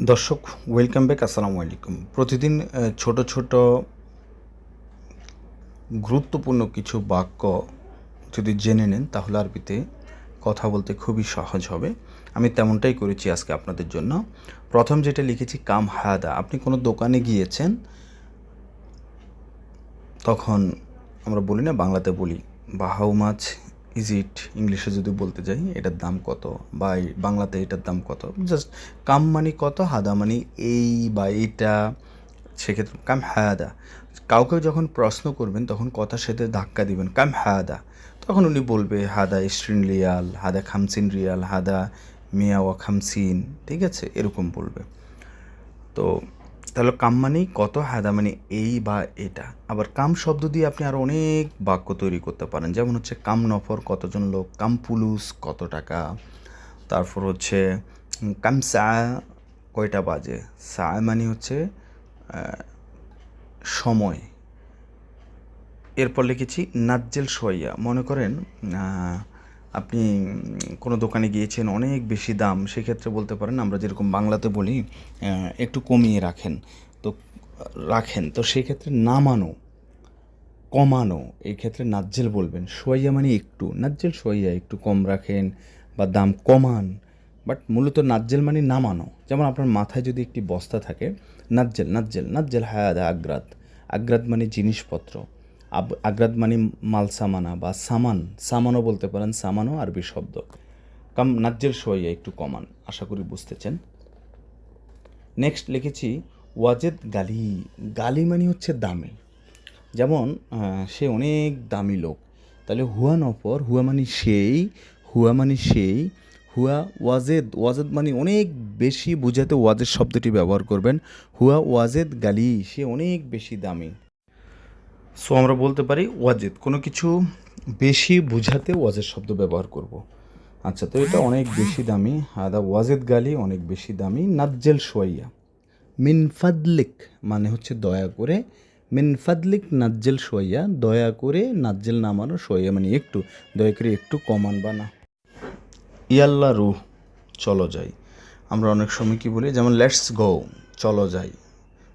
দর্শক welcome back, আসসালামু আলাইকুম। প্রতিদিন ছোট ছোট গুরুত্বপূর্ণ কিছু বাক্য যদি জেনে নেন তাহলে আরবিতে কথা বলতে খুবই সহজ হবে। আমি তেমনটাই করেছি আজকে আপনাদের জন্য। প্রথম যেটা লিখেছি কাম হায়াদা। আপনি কোনো দোকানে গিয়েছেন, তখন আমরা বলি না, বাংলাতে বলি বা হাউ মাছ ইজ ইট, ইংলিশে যদি বলতে যাই এটার দাম কত, বা বাংলাতে এটার দাম কত। জাস্ট কাম মানি কত, হাদা মানি এই বা এইটা, সেক্ষেত্রে কাম হায়াদা। কাউকে যখন প্রশ্ন করবেন তখন কথার সাথে ধাক্কা দিবেন, কাম হায়াদা। তখন উনি বলবে হাদা 20 রিয়াল, হাদা 50 রিয়াল, হাদা মিয়া ওয়া 50, ঠিক আছে, এরকম বলবে। তো তাহলে কাম মানেই কত, হাদা মানে এই বা এটা। আবার কাম শব্দ দিয়ে আপনি আরও অনেক বাক্য তৈরি করতে পারেন। যেমন হচ্ছে কাম নফর, কতজন লোক, কাম পুলুস, কত টাকা। তারপর হচ্ছে কাম সা, কয়টা বাজে। সা মানে হচ্ছে সময়। এরপর লিখেছি নাজ্জেল সোয়াইয়া। মনে করেন আপনি কোনো দোকানে গিয়েছেন, অনেক বেশি দাম, সেক্ষেত্রে বলতে পারেন আমরা যেরকম বাংলাতে বলি একটু কমিয়ে রাখেন। তো সেক্ষেত্রে নামানো, কমানো, এই ক্ষেত্রে নাজ্জেল বলবেন। সোয়াইয়া মানে একটু, নাজ্জেল সোয়াইয়া, একটু কম রাখেন বা দাম কমান। বাট মূলত নাজ্জেল মানে নামানো। যেমন আপনার মাথায় যদি একটি বস্তা থাকে, নাজ্জেল নাজ্জেল নাজ্জেল হায়াদা আগ্রাত। আগ্রাত মানে জিনিসপত্র, আগ্রাত মানে মাল সামানা বা সামান, সামানও বলতে পারেন, সামানও আরবি শব্দ। কাম নাজ্জেল সোয়াইয়া, একটু কমান। আশা করি বুঝতেছেন। নেক্সট লিখেছি ওয়াজেদ গালি। গালি মানে হচ্ছে দামি। যেমন সে অনেক দামি লোক, তাহলে হুয়া নফর, হুয়া মানে সেই, হুয়া মানে সেই, হুয়া ওয়াজেদ, ওয়াজেদ মানে অনেক বেশি বোঝাতে ওয়াজেদ শব্দটি ব্যবহার করবেন। হুয়া ওয়াজেদ গালি, সে অনেক বেশি দামি। সো আমরা বলতে পারি ওয়াজেদ, কোনো কিছু বেশি বোঝাতে ওয়াজেদ শব্দ ব্যবহার করব। আচ্ছা, তো এটা অনেক বেশি দামি, আদা ওয়াজেদ গালি, অনেক বেশি দামি। নাজ্জেল সোয়াইয়া। মিনফাদলিক মানে হচ্ছে দয়া করে, মিনফাদলিক নাজ্জেল সোয়াইয়া, দয়া করে নাজ্জেল নামানো, সোয়াইয়া মানে একটু, দয়া করে একটু কমান বা না। ইয়াল্লা রুহ, চলো যাই। আমরা অনেক সময় কী বলি, যেমন লেটস গো, চলো যাই।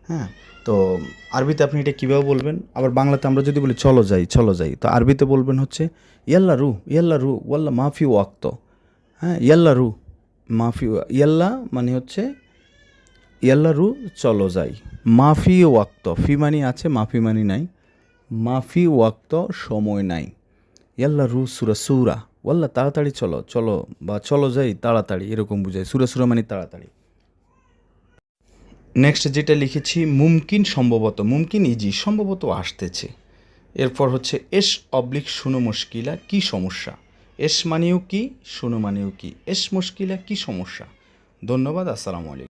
হ্যাঁ, তো আরবিতে আপনি এটা কীভাবে বলবেন? আবার বাংলাতে আমরা যদি বলি চলো যাই, চলো যাই, তো আরবিতে বলবেন হচ্ছে ইয়াল্লা রু ওয়াল্লা মাফি ওয়াক্ত। হ্যাঁ, ইয়াল্লা রু মাফি, ইয়াল্লা মানে হচ্ছে ইয়াল্লা রু, চলো যাই। মাফি ওয়াক্ত, ফি মানি আছে, মাফি মানি নাই। মাফি ওয়াক্ত, সময় নাই। ইয়াল্লা রু সুরা সুরা, ওয়াল্লা তাড়াতাড়ি চলো, চলো বা চলো যাই তাড়াতাড়ি, এরকম বুঝায়। সুরা সুরা মানে তাড়াতাড়ি। নেক্সট যেটা লিখেছি মুমকিন, সম্ভবত। মুমকিন ইজি, সম্ভবত আসতেছে। এরপর হচ্ছে এস অবলিক শুনো মুশকিলা, কী সমস্যা। এস মানেও কি, শুনো মানেও কি। এস মুশকিলা, কী সমস্যা। ধন্যবাদ, আসসালামু আলাইকুম।